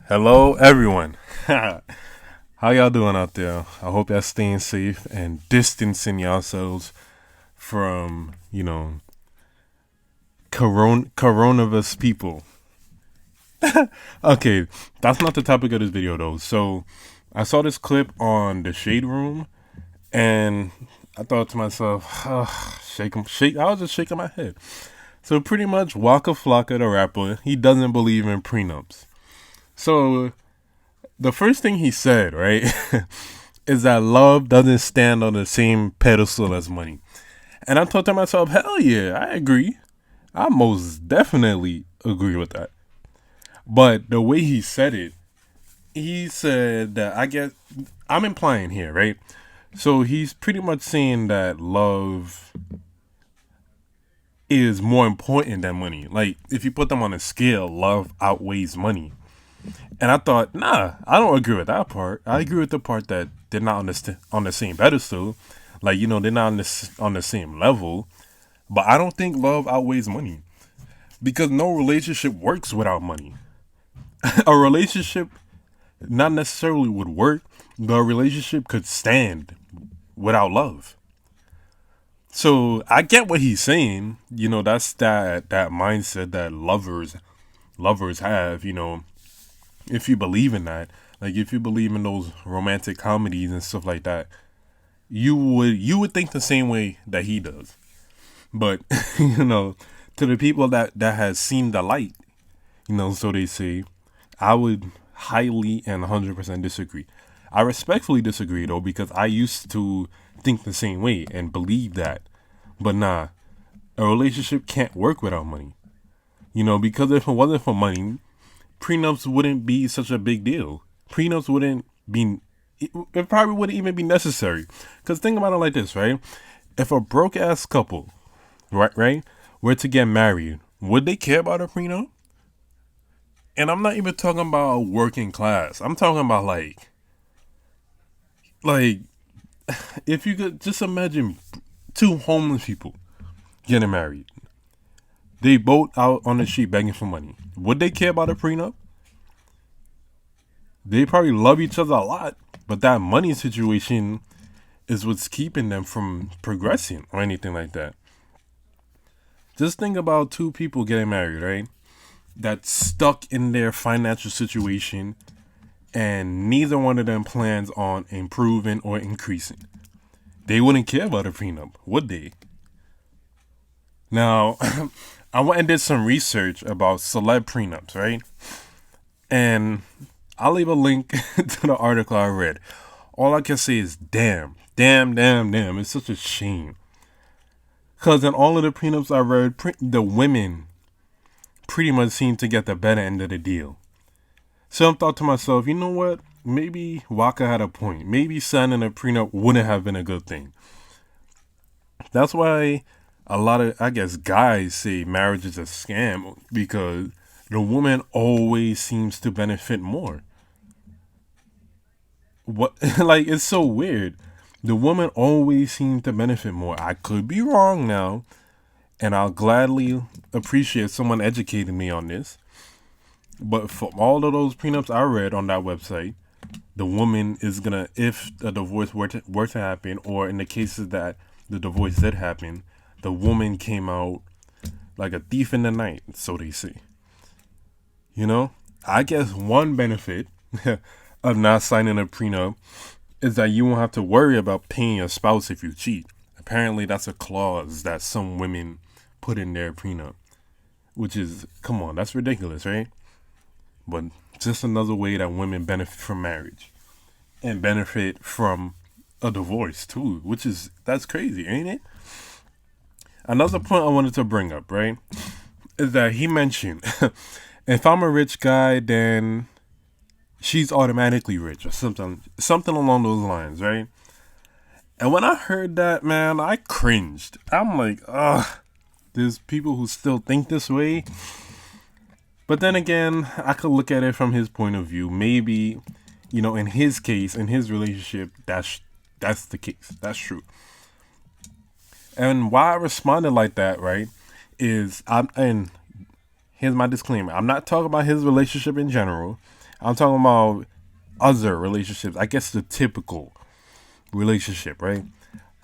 Hello, everyone. How y'all doing out there? I hope y'all staying safe and distancing yourselves from, coronavirus people. Okay, that's not the topic of this video though. So, I saw this clip on the Shade Room, and I thought to myself, shake 'em, shake. I was just shaking my head. So pretty much, Waka Flocka, the rapper, he doesn't believe in prenups. So the first thing he said, right, is that love doesn't stand on the same pedestal as money. And I thought to myself, hell yeah, I agree. I most definitely agree with that. But the way he said it, he said that I guess I'm implying here, right? So he's pretty much saying that love is more important than money. Like if you put them on a scale, love outweighs money. And I thought, nah, I don't agree with that part. I agree with the part that they're not on the same pedestal, like they're not on the same level. But I don't think love outweighs money because no relationship works without money. A relationship not necessarily would work, but a relationship could stand without love. So I get what he's saying. That's that mindset that lovers have. If you believe in that, like if you believe in those romantic comedies and stuff like that, you would think the same way that he does. But to the people that has seen the light, so they say, I would highly and 100% disagree. I respectfully disagree though because I used to think the same way and believe that. But nah, a relationship can't work without money. Because if it wasn't for money, prenups wouldn't be such a big deal. Prenups wouldn't be, it probably wouldn't even be necessary. Because think about it like this, right? If a broke ass couple, right, were to get married, would they care about a prenup? And I'm not even talking about working class. I'm talking about like, if you could just imagine two homeless people getting married. They both out on the street begging for money. Would they care about a prenup? They probably love each other a lot, but that money situation is what's keeping them from progressing or anything like that. Just think about two people getting married, right? That's stuck in their financial situation and neither one of them plans on improving or increasing. They wouldn't care about a prenup, would they? Now, I went and did some research about celeb prenups, right? And I'll leave a link to the article I read. All I can say is damn, damn, damn, damn. It's such a shame. Because in all of the prenups I read, the women pretty much seem to get the better end of the deal. So I thought to myself, you know what? Maybe Waka had a point. Maybe signing a prenup wouldn't have been a good thing. That's why a lot of, I guess, guys say marriage is a scam because the woman always seems to benefit more. What like it's so weird. The woman always seems to benefit more. I could be wrong now, and I'll gladly appreciate someone educating me on this. But for all of those prenups I read on that website, the woman is gonna, if a divorce were to happen, or in the cases that the divorce did happen, the woman came out like a thief in the night, so they say. I guess one benefit of not signing a prenup is that you won't have to worry about paying your spouse if you cheat. Apparently, that's a clause that some women put in their prenup, which is, come on, that's ridiculous, right? But just another way that women benefit from marriage and benefit from a divorce too, that's crazy, ain't it? Another point I wanted to bring up, right, is that he mentioned if I'm a rich guy, then she's automatically rich or something along those lines, right? And when I heard that, man, I cringed. I'm like, ugh, there's people who still think this way. But then again, I could look at it from his point of view. Maybe, in his case, in his relationship, that's the case. That's true. And why I responded like that, right, and here's my disclaimer. I'm not talking about his relationship in general. I'm talking about other relationships. I guess the typical relationship, right?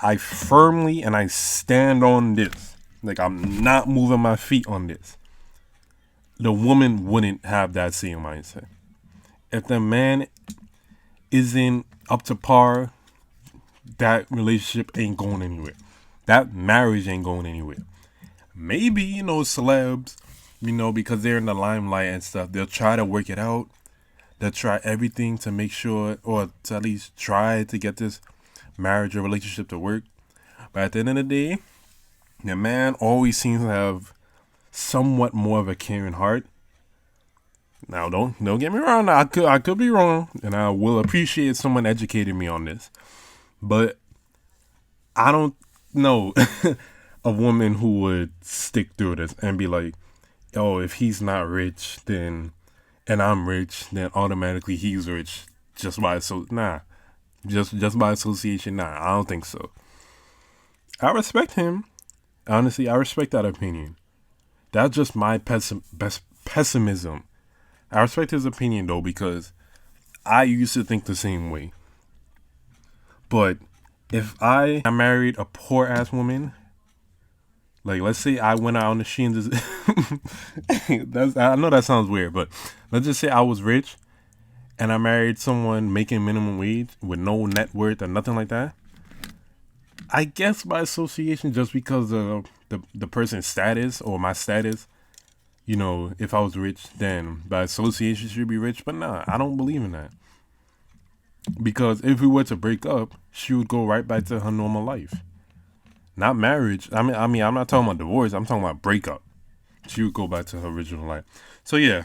I firmly and I stand on this. Like, I'm not moving my feet on this. The woman wouldn't have that same mindset. If the man isn't up to par, that relationship ain't going anywhere. That marriage ain't going anywhere. Maybe, celebs, because they're in the limelight and stuff, they'll try to work it out. They'll try everything to make sure, or to at least try to get this marriage or relationship to work. But at the end of the day, the man always seems to have somewhat more of a caring heart. Now, don't get me wrong. I could be wrong, and I will appreciate someone educating me on this. But I don't know a woman who would stick through this and be like, "Oh, if he's not rich, then and I'm rich, then automatically he's rich just by just by association." Nah, I don't think so. I respect him. Honestly, I respect that opinion. That's just my pessimism. I respect his opinion though because I used to think the same way. But if I married a poor ass woman, like let's say I went out on the street and I know that sounds weird, but let's just say I was rich and I married someone making minimum wage with no net worth or nothing like that. I guess by association, just because of the person's status or my status, if I was rich, then by association should be rich. But nah, I don't believe in that. Because if we were to break up, she would go right back to her normal life. Not marriage. I mean, I'm not talking about divorce. I'm talking about breakup. She would go back to her original life. So yeah,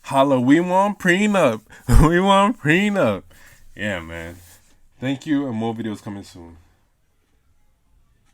holla, we want prenup. We want prenup. Yeah, man. Thank you, and more videos coming soon.